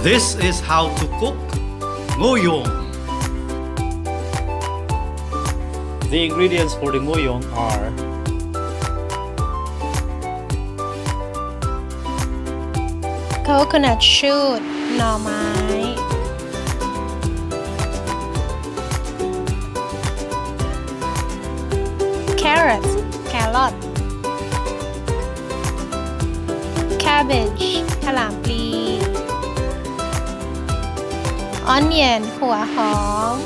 This is how to cook Ngohiong. The ingredients for the Ngohiong are coconut shoot หน่อไม้ carrots แครอท cabbage ขลามปลี onion หัวหอม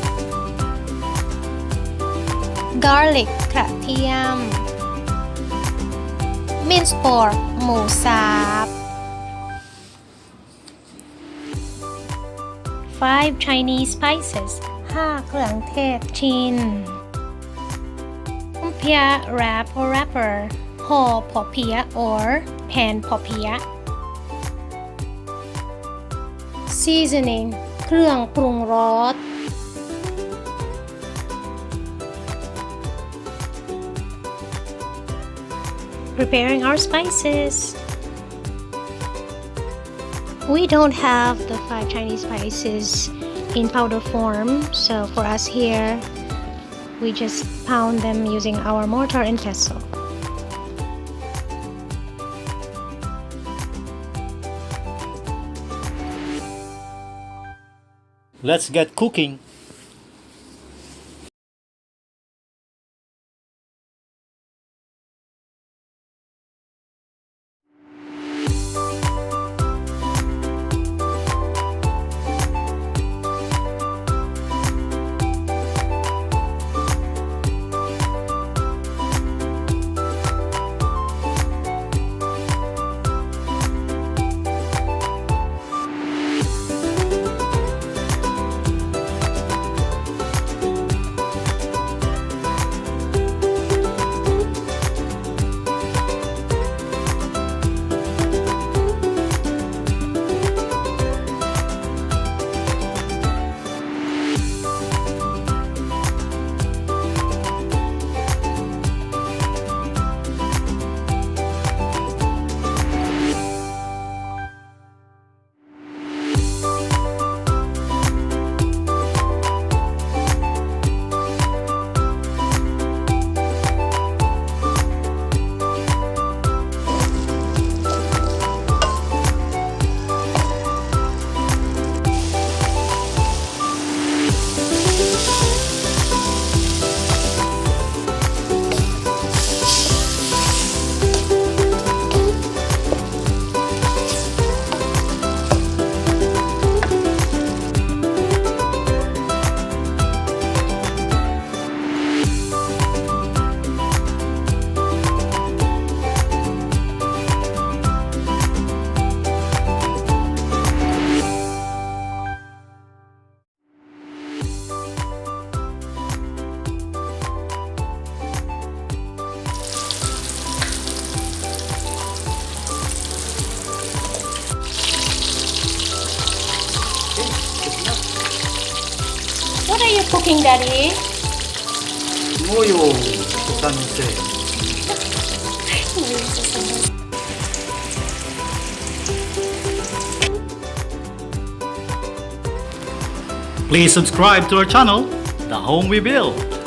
garlic กระเทียม minced pork หมูสับ 5 Chinese spices 5 เครื่องเทศจีนเพีย wrap or wrapper ห่อผอเพีย or แผ่นผอเพีย seasoning เครื่องปรุงรส preparing our spices. We don't have the 5 Chinese spices in powder form, so for us here, we just pound them using our mortar and pestle. Let's get cooking. What are you cooking, Daddy? Ngohiong Sukante. Please subscribe to our channel, The Home We Build.